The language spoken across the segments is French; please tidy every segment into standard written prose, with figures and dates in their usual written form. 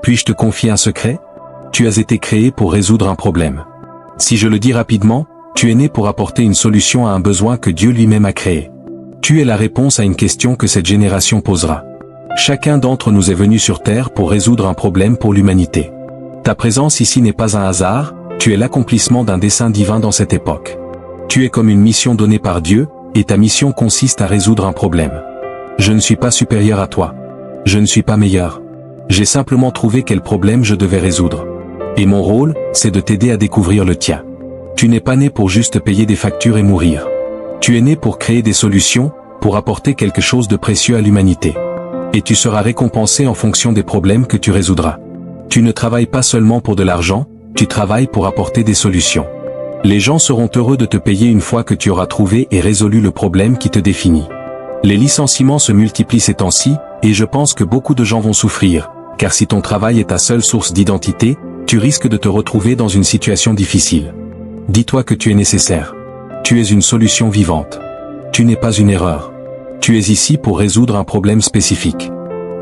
Puis-je te confier un secret? Tu as été créé pour résoudre un problème. Si je le dis rapidement, tu es né pour apporter une solution à un besoin que Dieu lui-même a créé. Tu es la réponse à une question que cette génération posera. Chacun d'entre nous est venu sur Terre pour résoudre un problème pour l'humanité. Ta présence ici n'est pas un hasard, tu es l'accomplissement d'un dessein divin dans cette époque. Tu es comme une mission donnée par Dieu, et ta mission consiste à résoudre un problème. Je ne suis pas supérieur à toi. Je ne suis pas meilleur. J'ai simplement trouvé quel problème je devais résoudre. Et mon rôle, c'est de t'aider à découvrir le tien. Tu n'es pas né pour juste payer des factures et mourir. Tu es né pour créer des solutions, pour apporter quelque chose de précieux à l'humanité. Et tu seras récompensé en fonction des problèmes que tu résoudras. Tu ne travailles pas seulement pour de l'argent, tu travailles pour apporter des solutions. Les gens seront heureux de te payer une fois que tu auras trouvé et résolu le problème qui te définit. Les licenciements se multiplient ces temps-ci, et je pense que beaucoup de gens vont souffrir, car si ton travail est ta seule source d'identité, tu risques de te retrouver dans une situation difficile. Dis-toi que tu es nécessaire. Tu es une solution vivante. Tu n'es pas une erreur. Tu es ici pour résoudre un problème spécifique.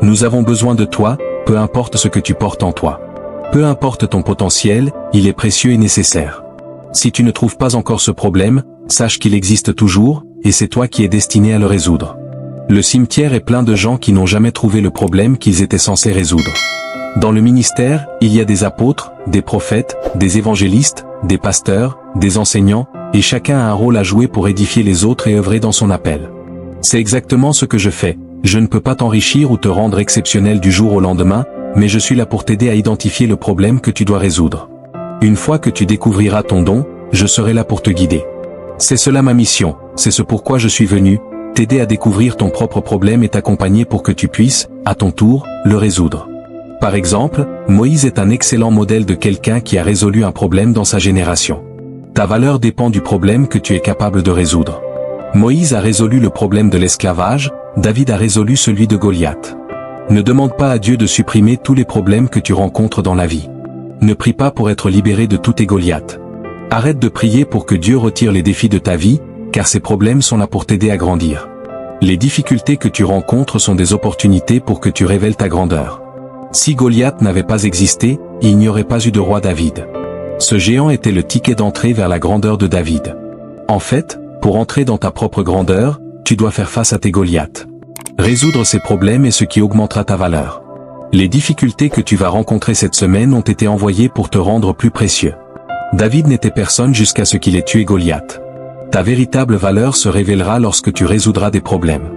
Nous avons besoin de toi, peu importe ce que tu portes en toi. Peu importe ton potentiel, il est précieux et nécessaire. Si tu ne trouves pas encore ce problème, sache qu'il existe toujours, et c'est toi qui es destiné à le résoudre. Le cimetière est plein de gens qui n'ont jamais trouvé le problème qu'ils étaient censés résoudre. Dans le ministère, il y a des apôtres, des prophètes, des évangélistes, des pasteurs, des enseignants, et chacun a un rôle à jouer pour édifier les autres et œuvrer dans son appel. C'est exactement ce que je fais. Je ne peux pas t'enrichir ou te rendre exceptionnel du jour au lendemain, mais je suis là pour t'aider à identifier le problème que tu dois résoudre. Une fois que tu découvriras ton don, je serai là pour te guider. C'est cela ma mission, c'est ce pourquoi je suis venu, t'aider à découvrir ton propre problème et t'accompagner pour que tu puisses, à ton tour, le résoudre. Par exemple, Moïse est un excellent modèle de quelqu'un qui a résolu un problème dans sa génération. Ta valeur dépend du problème que tu es capable de résoudre. Moïse a résolu le problème de l'esclavage, David a résolu celui de Goliath. Ne demande pas à Dieu de supprimer tous les problèmes que tu rencontres dans la vie. Ne prie pas pour être libéré de tous tes Goliaths. Arrête de prier pour que Dieu retire les défis de ta vie, car ces problèmes sont là pour t'aider à grandir. Les difficultés que tu rencontres sont des opportunités pour que tu révèles ta grandeur. Si Goliath n'avait pas existé, il n'y aurait pas eu de roi David. Ce géant était le ticket d'entrée vers la grandeur de David. En fait, pour entrer dans ta propre grandeur, tu dois faire face à tes Goliaths. Résoudre ces problèmes est ce qui augmentera ta valeur. Les difficultés que tu vas rencontrer cette semaine ont été envoyées pour te rendre plus précieux. David n'était personne jusqu'à ce qu'il ait tué Goliath. Ta véritable valeur se révélera lorsque tu résoudras des problèmes.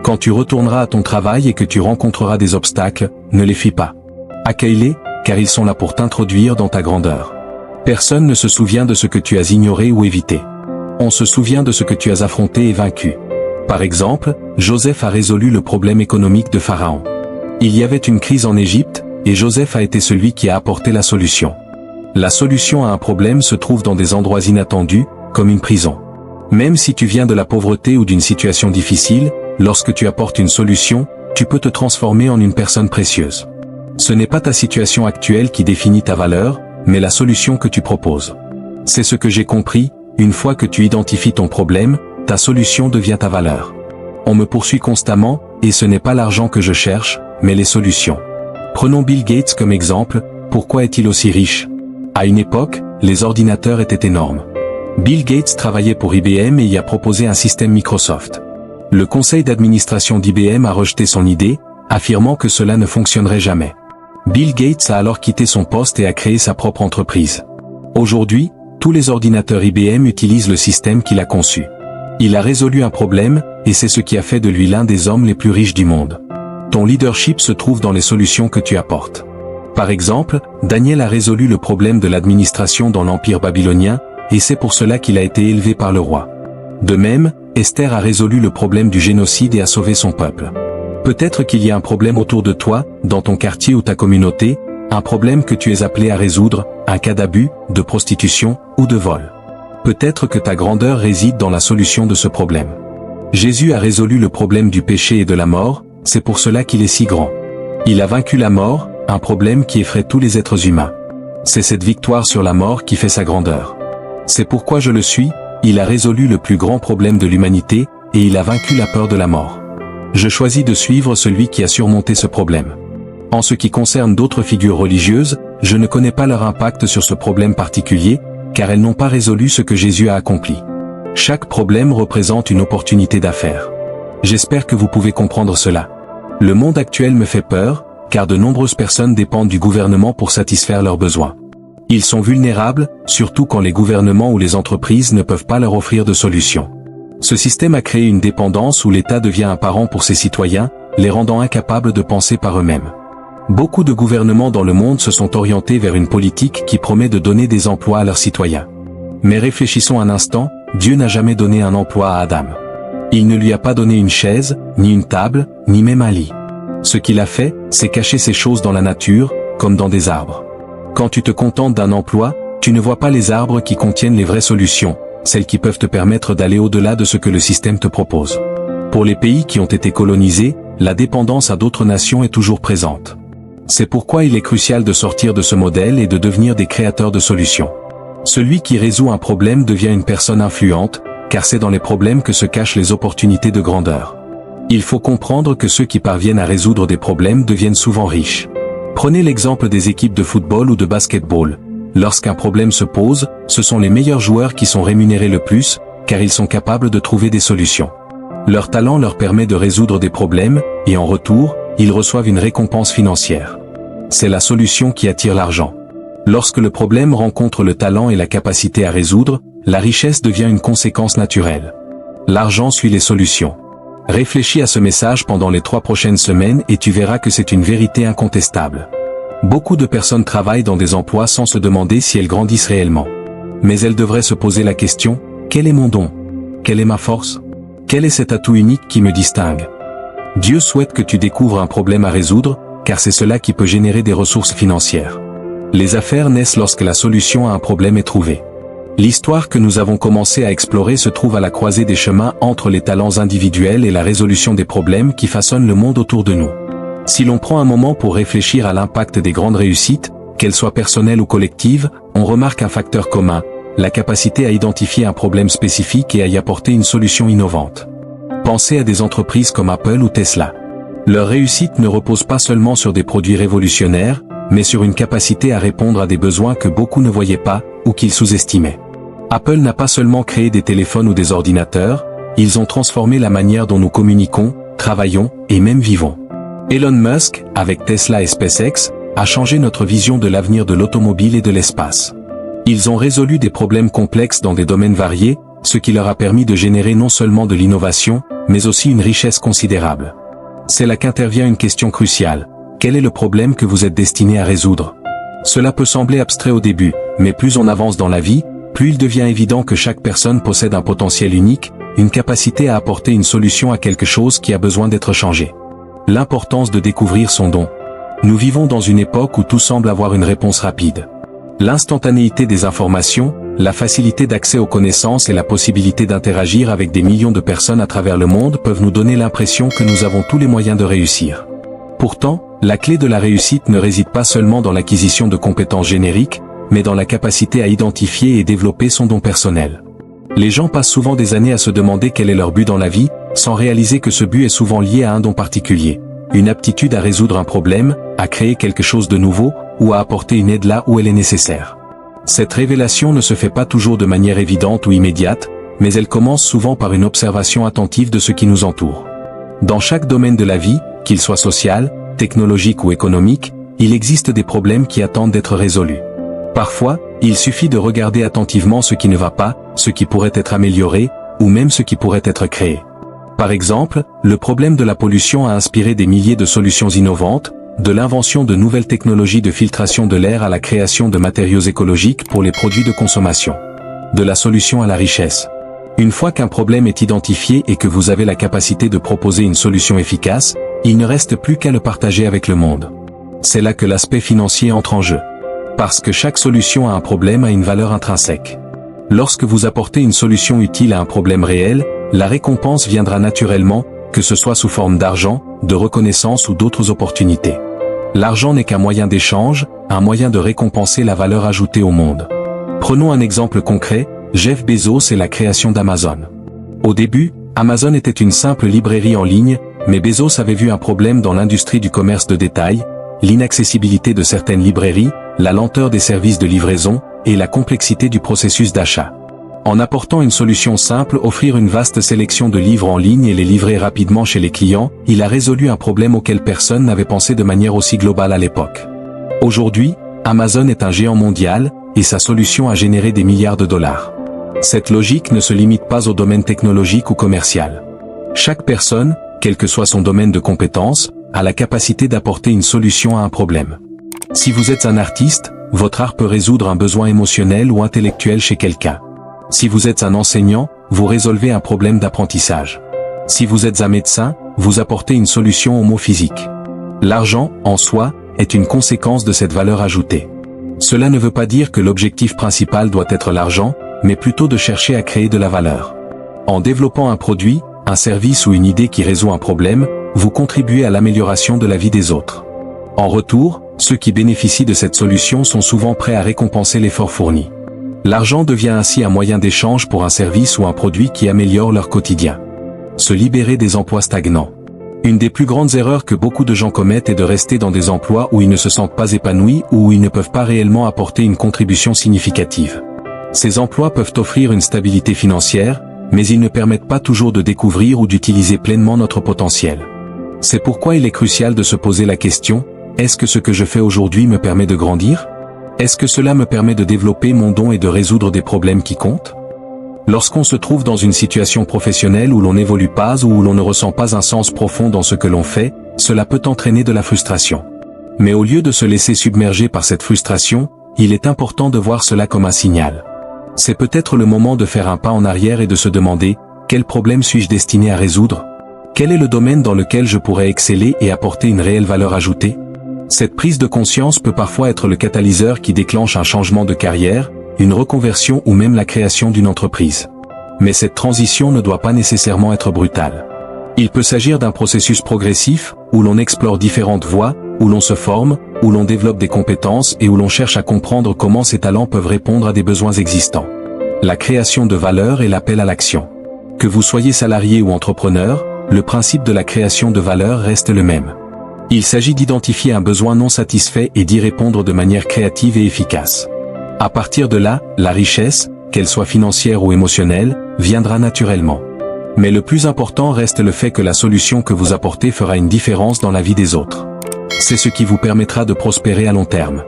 Quand tu retourneras à ton travail et que tu rencontreras des obstacles, ne les fuis pas. Accueille-les, car ils sont là pour t'introduire dans ta grandeur. Personne ne se souvient de ce que tu as ignoré ou évité. On se souvient de ce que tu as affronté et vaincu. Par exemple, Joseph a résolu le problème économique de Pharaon. Il y avait une crise en Égypte, et Joseph a été celui qui a apporté la solution. La solution à un problème se trouve dans des endroits inattendus, comme une prison. Même si tu viens de la pauvreté ou d'une situation difficile, lorsque tu apportes une solution, tu peux te transformer en une personne précieuse. Ce n'est pas ta situation actuelle qui définit ta valeur, mais la solution que tu proposes. C'est ce que j'ai compris, une fois que tu identifies ton problème, ta solution devient ta valeur. On me poursuit constamment, et ce n'est pas l'argent que je cherche, mais les solutions. Prenons Bill Gates comme exemple, pourquoi est-il aussi riche? À une époque, les ordinateurs étaient énormes. Bill Gates travaillait pour IBM et y a proposé un système Microsoft. Le conseil d'administration d'IBM a rejeté son idée, affirmant que cela ne fonctionnerait jamais. Bill Gates a alors quitté son poste et a créé sa propre entreprise. Aujourd'hui, tous les ordinateurs IBM utilisent le système qu'il a conçu. Il a résolu un problème, et c'est ce qui a fait de lui l'un des hommes les plus riches du monde. Ton leadership se trouve dans les solutions que tu apportes. Par exemple, Daniel a résolu le problème de l'administration dans l'Empire babylonien, et c'est pour cela qu'il a été élevé par le roi. De même, Esther a résolu le problème du génocide et a sauvé son peuple. Peut-être qu'il y a un problème autour de toi, dans ton quartier ou ta communauté, un problème que tu es appelé à résoudre, un cas d'abus, de prostitution, ou de vol. Peut-être que ta grandeur réside dans la solution de ce problème. Jésus a résolu le problème du péché et de la mort, c'est pour cela qu'il est si grand. Il a vaincu la mort, un problème qui effraie tous les êtres humains. C'est cette victoire sur la mort qui fait sa grandeur. C'est pourquoi je le suis, il a résolu le plus grand problème de l'humanité, et il a vaincu la peur de la mort. Je choisis de suivre celui qui a surmonté ce problème. En ce qui concerne d'autres figures religieuses, je ne connais pas leur impact sur ce problème particulier, car elles n'ont pas résolu ce que Jésus a accompli. Chaque problème représente une opportunité d'affaires. J'espère que vous pouvez comprendre cela. Le monde actuel me fait peur, car de nombreuses personnes dépendent du gouvernement pour satisfaire leurs besoins. Ils sont vulnérables, surtout quand les gouvernements ou les entreprises ne peuvent pas leur offrir de solutions. Ce système a créé une dépendance où l'État devient un parent pour ses citoyens, les rendant incapables de penser par eux-mêmes. Beaucoup de gouvernements dans le monde se sont orientés vers une politique qui promet de donner des emplois à leurs citoyens. Mais réfléchissons un instant, Dieu n'a jamais donné un emploi à Adam. Il ne lui a pas donné une chaise, ni une table, ni même un lit. Ce qu'il a fait, c'est cacher ces choses dans la nature, comme dans des arbres. Quand tu te contentes d'un emploi, tu ne vois pas les arbres qui contiennent les vraies solutions, celles qui peuvent te permettre d'aller au-delà de ce que le système te propose. Pour les pays qui ont été colonisés, la dépendance à d'autres nations est toujours présente. C'est pourquoi il est crucial de sortir de ce modèle et de devenir des créateurs de solutions. Celui qui résout un problème devient une personne influente, car c'est dans les problèmes que se cachent les opportunités de grandeur. Il faut comprendre que ceux qui parviennent à résoudre des problèmes deviennent souvent riches. Prenez l'exemple des équipes de football ou de basketball. Lorsqu'un problème se pose, ce sont les meilleurs joueurs qui sont rémunérés le plus, car ils sont capables de trouver des solutions. Leur talent leur permet de résoudre des problèmes, et en retour, ils reçoivent une récompense financière. C'est la solution qui attire l'argent. Lorsque le problème rencontre le talent et la capacité à résoudre, la richesse devient une conséquence naturelle. L'argent suit les solutions. Réfléchis à ce message pendant les 3 prochaines semaines et tu verras que c'est une vérité incontestable. Beaucoup de personnes travaillent dans des emplois sans se demander si elles grandissent réellement. Mais elles devraient se poser la question, quel est mon don? Quelle est ma force? Quel est cet atout unique qui me distingue? Dieu souhaite que tu découvres un problème à résoudre, car c'est cela qui peut générer des ressources financières. Les affaires naissent lorsque la solution à un problème est trouvée. L'histoire que nous avons commencé à explorer se trouve à la croisée des chemins entre les talents individuels et la résolution des problèmes qui façonnent le monde autour de nous. Si l'on prend un moment pour réfléchir à l'impact des grandes réussites, qu'elles soient personnelles ou collectives, on remarque un facteur commun, la capacité à identifier un problème spécifique et à y apporter une solution innovante. Pensez à des entreprises comme Apple ou Tesla. Leur réussite ne repose pas seulement sur des produits révolutionnaires, mais sur une capacité à répondre à des besoins que beaucoup ne voyaient pas, ou qu'ils sous-estimaient. Apple n'a pas seulement créé des téléphones ou des ordinateurs, ils ont transformé la manière dont nous communiquons, travaillons, et même vivons. Elon Musk, avec Tesla et SpaceX, a changé notre vision de l'avenir de l'automobile et de l'espace. Ils ont résolu des problèmes complexes dans des domaines variés, ce qui leur a permis de générer non seulement de l'innovation, mais aussi une richesse considérable. C'est là qu'intervient une question cruciale. Quel est le problème que vous êtes destiné à résoudre? Cela peut sembler abstrait au début, mais plus on avance dans la vie, plus il devient évident que chaque personne possède un potentiel unique, une capacité à apporter une solution à quelque chose qui a besoin d'être changé. L'importance de découvrir son don. Nous vivons dans une époque où tout semble avoir une réponse rapide. L'instantanéité des informations, la facilité d'accès aux connaissances et la possibilité d'interagir avec des millions de personnes à travers le monde peuvent nous donner l'impression que nous avons tous les moyens de réussir. Pourtant, la clé de la réussite ne réside pas seulement dans l'acquisition de compétences génériques, mais dans la capacité à identifier et développer son don personnel. Les gens passent souvent des années à se demander quel est leur but dans la vie, sans réaliser que ce but est souvent lié à un don particulier, une aptitude à résoudre un problème, à créer quelque chose de nouveau, ou à apporter une aide là où elle est nécessaire. Cette révélation ne se fait pas toujours de manière évidente ou immédiate, mais elle commence souvent par une observation attentive de ce qui nous entoure. Dans chaque domaine de la vie, qu'il soit social, technologique ou économique, il existe des problèmes qui attendent d'être résolus. Parfois, il suffit de regarder attentivement ce qui ne va pas, ce qui pourrait être amélioré, ou même ce qui pourrait être créé. Par exemple, le problème de la pollution a inspiré des milliers de solutions innovantes, de l'invention de nouvelles technologies de filtration de l'air à la création de matériaux écologiques pour les produits de consommation. De la solution à la richesse. Une fois qu'un problème est identifié et que vous avez la capacité de proposer une solution efficace, il ne reste plus qu'à le partager avec le monde. C'est là que l'aspect financier entre en jeu. Parce que chaque solution à un problème a une valeur intrinsèque. Lorsque vous apportez une solution utile à un problème réel, la récompense viendra naturellement, que ce soit sous forme d'argent, de reconnaissance ou d'autres opportunités. L'argent n'est qu'un moyen d'échange, un moyen de récompenser la valeur ajoutée au monde. Prenons un exemple concret, Jeff Bezos et la création d'Amazon. Au début, Amazon était une simple librairie en ligne, mais Bezos avait vu un problème dans l'industrie du commerce de détail, l'inaccessibilité de certaines librairies, la lenteur des services de livraison et la complexité du processus d'achat. En apportant une solution simple, offrir une vaste sélection de livres en ligne et les livrer rapidement chez les clients, il a résolu un problème auquel personne n'avait pensé de manière aussi globale à l'époque. Aujourd'hui, Amazon est un géant mondial, et sa solution a généré des milliards de dollars. Cette logique ne se limite pas au domaine technologique ou commercial. Chaque personne, quel que soit son domaine de compétence, a la capacité d'apporter une solution à un problème. Si vous êtes un artiste, votre art peut résoudre un besoin émotionnel ou intellectuel chez quelqu'un. Si vous êtes un enseignant, vous résolvez un problème d'apprentissage. Si vous êtes un médecin, vous apportez une solution aux maux physiques. L'argent, en soi, est une conséquence de cette valeur ajoutée. Cela ne veut pas dire que l'objectif principal doit être l'argent, mais plutôt de chercher à créer de la valeur. En développant un produit, un service ou une idée qui résout un problème, vous contribuez à l'amélioration de la vie des autres. En retour, ceux qui bénéficient de cette solution sont souvent prêts à récompenser l'effort fourni. L'argent devient ainsi un moyen d'échange pour un service ou un produit qui améliore leur quotidien. Se libérer des emplois stagnants. Une des plus grandes erreurs que beaucoup de gens commettent est de rester dans des emplois où ils ne se sentent pas épanouis ou où ils ne peuvent pas réellement apporter une contribution significative. Ces emplois peuvent offrir une stabilité financière, mais ils ne permettent pas toujours de découvrir ou d'utiliser pleinement notre potentiel. C'est pourquoi il est crucial de se poser la question, est-ce que ce que je fais aujourd'hui me permet de grandir ? Est-ce que cela me permet de développer mon don et de résoudre des problèmes qui comptent ? Lorsqu'on se trouve dans une situation professionnelle où l'on n'évolue pas ou où l'on ne ressent pas un sens profond dans ce que l'on fait, cela peut entraîner de la frustration. Mais au lieu de se laisser submerger par cette frustration, il est important de voir cela comme un signal. C'est peut-être le moment de faire un pas en arrière et de se demander, quel problème suis-je destiné à résoudre ? Quel est le domaine dans lequel je pourrais exceller et apporter une réelle valeur ajoutée ? Cette prise de conscience peut parfois être le catalyseur qui déclenche un changement de carrière, une reconversion ou même la création d'une entreprise. Mais cette transition ne doit pas nécessairement être brutale. Il peut s'agir d'un processus progressif, où l'on explore différentes voies, où l'on se forme, où l'on développe des compétences et où l'on cherche à comprendre comment ces talents peuvent répondre à des besoins existants. La création de valeur et l'appel à l'action. Que vous soyez salarié ou entrepreneur, le principe de la création de valeur reste le même. Il s'agit d'identifier un besoin non satisfait et d'y répondre de manière créative et efficace. À partir de là, la richesse, qu'elle soit financière ou émotionnelle, viendra naturellement. Mais le plus important reste le fait que la solution que vous apportez fera une différence dans la vie des autres. C'est ce qui vous permettra de prospérer à long terme.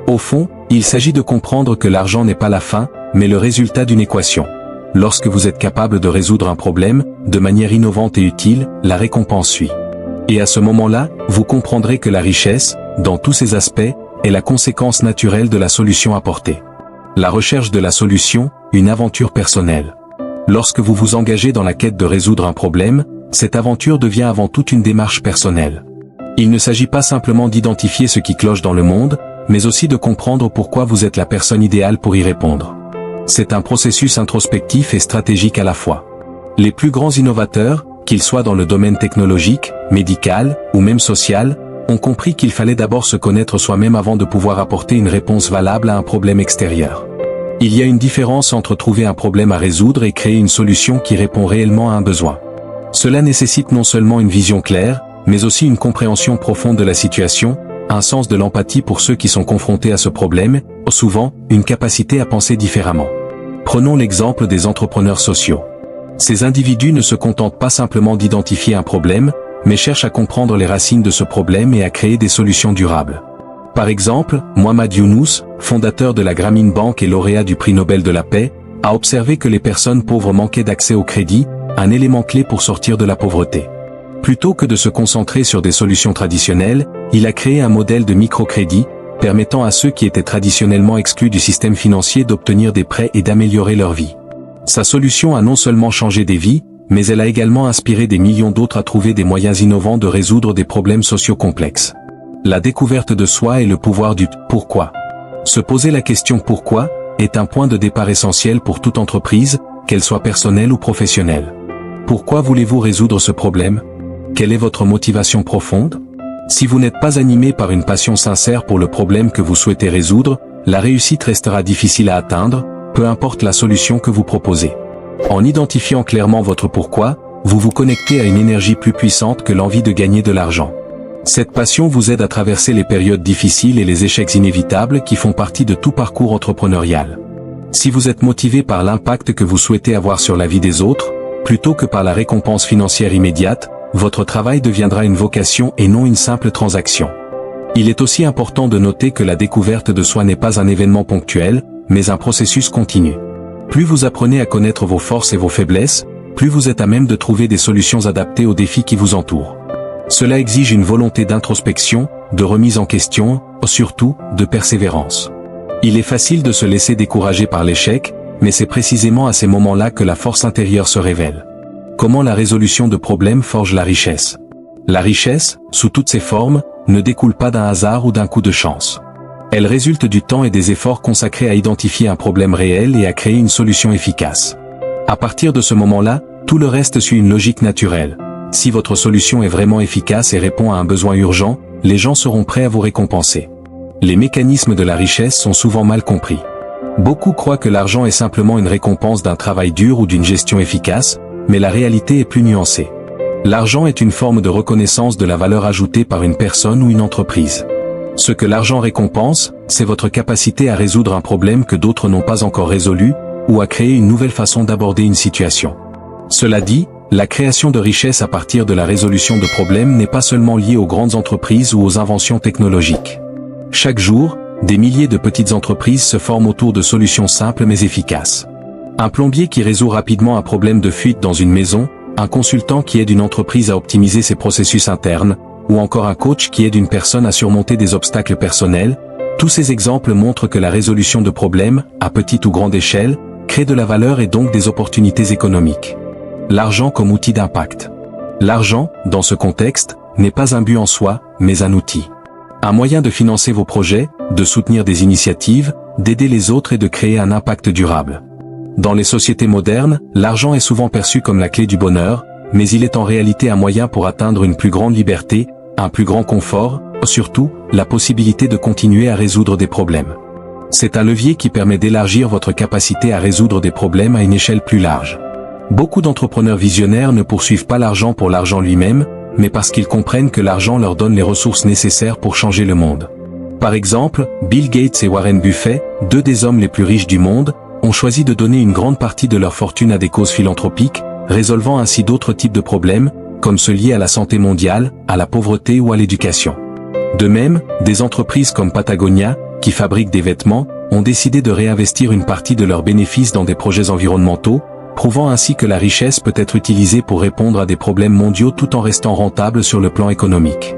Au fond, il s'agit de comprendre que l'argent n'est pas la fin, mais le résultat d'une équation. Lorsque vous êtes capable de résoudre un problème, de manière innovante et utile, la récompense suit. Et à ce moment-là, vous comprendrez que la richesse, dans tous ses aspects, est la conséquence naturelle de la solution apportée. La recherche de la solution, une aventure personnelle. Lorsque vous vous engagez dans la quête de résoudre un problème, cette aventure devient avant tout une démarche personnelle. Il ne s'agit pas simplement d'identifier ce qui cloche dans le monde, mais aussi de comprendre pourquoi vous êtes la personne idéale pour y répondre. C'est un processus introspectif et stratégique à la fois. Les plus grands innovateurs, qu'ils soient dans le domaine technologique, médical, ou même social, ont compris qu'il fallait d'abord se connaître soi-même avant de pouvoir apporter une réponse valable à un problème extérieur. Il y a une différence entre trouver un problème à résoudre et créer une solution qui répond réellement à un besoin. Cela nécessite non seulement une vision claire, mais aussi une compréhension profonde de la situation, un sens de l'empathie pour ceux qui sont confrontés à ce problème, souvent, une capacité à penser différemment. Prenons l'exemple des entrepreneurs sociaux. Ces individus ne se contentent pas simplement d'identifier un problème, mais cherchent à comprendre les racines de ce problème et à créer des solutions durables. Par exemple, Mohamed Younous, fondateur de la Grameen Bank et lauréat du prix Nobel de la paix, a observé que les personnes pauvres manquaient d'accès au crédit, un élément clé pour sortir de la pauvreté. Plutôt que de se concentrer sur des solutions traditionnelles, il a créé un modèle de microcrédit, permettant à ceux qui étaient traditionnellement exclus du système financier d'obtenir des prêts et d'améliorer leur vie. Sa solution a non seulement changé des vies, mais elle a également inspiré des millions d'autres à trouver des moyens innovants de résoudre des problèmes sociaux complexes. La découverte de soi et le pouvoir du « pourquoi ». Se poser la question « pourquoi » est un point de départ essentiel pour toute entreprise, qu'elle soit personnelle ou professionnelle. Pourquoi voulez-vous résoudre ce problème ? Quelle est votre motivation profonde ? Si vous n'êtes pas animé par une passion sincère pour le problème que vous souhaitez résoudre, la réussite restera difficile à atteindre, peu importe la solution que vous proposez. En identifiant clairement votre pourquoi, vous vous connectez à une énergie plus puissante que l'envie de gagner de l'argent. Cette passion vous aide à traverser les périodes difficiles et les échecs inévitables qui font partie de tout parcours entrepreneurial. Si vous êtes motivé par l'impact que vous souhaitez avoir sur la vie des autres, plutôt que par la récompense financière immédiate, votre travail deviendra une vocation et non une simple transaction. Il est aussi important de noter que la découverte de soi n'est pas un événement ponctuel, mais un processus continu. Plus vous apprenez à connaître vos forces et vos faiblesses, plus vous êtes à même de trouver des solutions adaptées aux défis qui vous entourent. Cela exige une volonté d'introspection, de remise en question, surtout, de persévérance. Il est facile de se laisser décourager par l'échec, mais c'est précisément à ces moments-là que la force intérieure se révèle. Comment la résolution de problèmes forge la richesse? La richesse, sous toutes ses formes, ne découle pas d'un hasard ou d'un coup de chance. Elle résulte du temps et des efforts consacrés à identifier un problème réel et à créer une solution efficace. À partir de ce moment-là, tout le reste suit une logique naturelle. Si votre solution est vraiment efficace et répond à un besoin urgent, les gens seront prêts à vous récompenser. Les mécanismes de la richesse sont souvent mal compris. Beaucoup croient que l'argent est simplement une récompense d'un travail dur ou d'une gestion efficace, mais la réalité est plus nuancée. L'argent est une forme de reconnaissance de la valeur ajoutée par une personne ou une entreprise. Ce que l'argent récompense, c'est votre capacité à résoudre un problème que d'autres n'ont pas encore résolu, ou à créer une nouvelle façon d'aborder une situation. Cela dit, la création de richesse à partir de la résolution de problèmes n'est pas seulement liée aux grandes entreprises ou aux inventions technologiques. Chaque jour, des milliers de petites entreprises se forment autour de solutions simples mais efficaces. Un plombier qui résout rapidement un problème de fuite dans une maison, un consultant qui aide une entreprise à optimiser ses processus internes, ou encore un coach qui aide une personne à surmonter des obstacles personnels, tous ces exemples montrent que la résolution de problèmes, à petite ou grande échelle, crée de la valeur et donc des opportunités économiques. L'argent comme outil d'impact. L'argent, dans ce contexte, n'est pas un but en soi, mais un outil. Un moyen de financer vos projets, de soutenir des initiatives, d'aider les autres et de créer un impact durable. Dans les sociétés modernes, l'argent est souvent perçu comme la clé du bonheur, mais il est en réalité un moyen pour atteindre une plus grande liberté, un plus grand confort, surtout, la possibilité de continuer à résoudre des problèmes. C'est un levier qui permet d'élargir votre capacité à résoudre des problèmes à une échelle plus large. Beaucoup d'entrepreneurs visionnaires ne poursuivent pas l'argent pour l'argent lui-même, mais parce qu'ils comprennent que l'argent leur donne les ressources nécessaires pour changer le monde. Par exemple, Bill Gates et Warren Buffett, deux des hommes les plus riches du monde, ont choisi de donner une grande partie de leur fortune à des causes philanthropiques, résolvant ainsi d'autres types de problèmes, comme ceux liés à la santé mondiale, à la pauvreté ou à l'éducation. De même, des entreprises comme Patagonia, qui fabriquent des vêtements, ont décidé de réinvestir une partie de leurs bénéfices dans des projets environnementaux, prouvant ainsi que la richesse peut être utilisée pour répondre à des problèmes mondiaux tout en restant rentable sur le plan économique.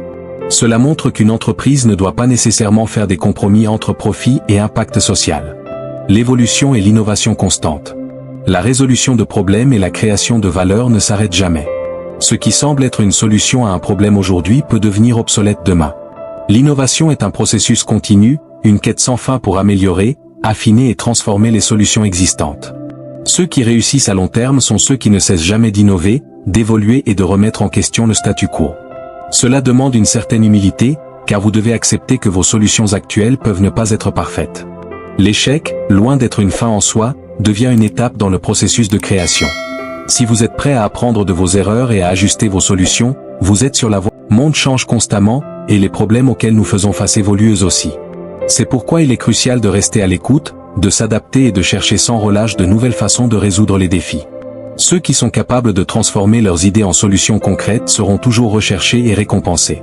Cela montre qu'une entreprise ne doit pas nécessairement faire des compromis entre profit et impact social. L'évolution et l'innovation constante. La résolution de problèmes et la création de valeur ne s'arrêtent jamais. Ce qui semble être une solution à un problème aujourd'hui peut devenir obsolète demain. L'innovation est un processus continu, une quête sans fin pour améliorer, affiner et transformer les solutions existantes. Ceux qui réussissent à long terme sont ceux qui ne cessent jamais d'innover, d'évoluer et de remettre en question le statu quo. Cela demande une certaine humilité, car vous devez accepter que vos solutions actuelles peuvent ne pas être parfaites. L'échec, loin d'être une fin en soi, devient une étape dans le processus de création. Si vous êtes prêt à apprendre de vos erreurs et à ajuster vos solutions, vous êtes sur la voie. Le monde change constamment, et les problèmes auxquels nous faisons face évoluent eux aussi. C'est pourquoi il est crucial de rester à l'écoute, de s'adapter et de chercher sans relâche de nouvelles façons de résoudre les défis. Ceux qui sont capables de transformer leurs idées en solutions concrètes seront toujours recherchés et récompensés.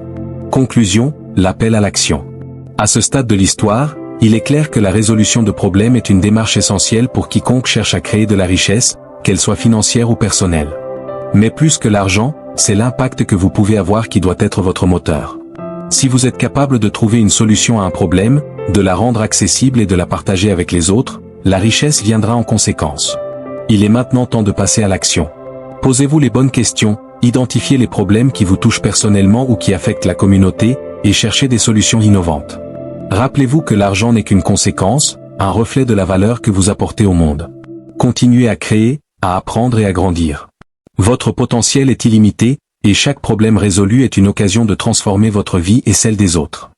Conclusion, l'appel à l'action. À ce stade de l'histoire, il est clair que la résolution de problèmes est une démarche essentielle pour quiconque cherche à créer de la richesse, qu'elle soit financière ou personnelle. Mais plus que l'argent, c'est l'impact que vous pouvez avoir qui doit être votre moteur. Si vous êtes capable de trouver une solution à un problème, de la rendre accessible et de la partager avec les autres, la richesse viendra en conséquence. Il est maintenant temps de passer à l'action. Posez-vous les bonnes questions, identifiez les problèmes qui vous touchent personnellement ou qui affectent la communauté, et cherchez des solutions innovantes. Rappelez-vous que l'argent n'est qu'une conséquence, un reflet de la valeur que vous apportez au monde. Continuez à créer, à apprendre et à grandir. Votre potentiel est illimité, et chaque problème résolu est une occasion de transformer votre vie et celle des autres.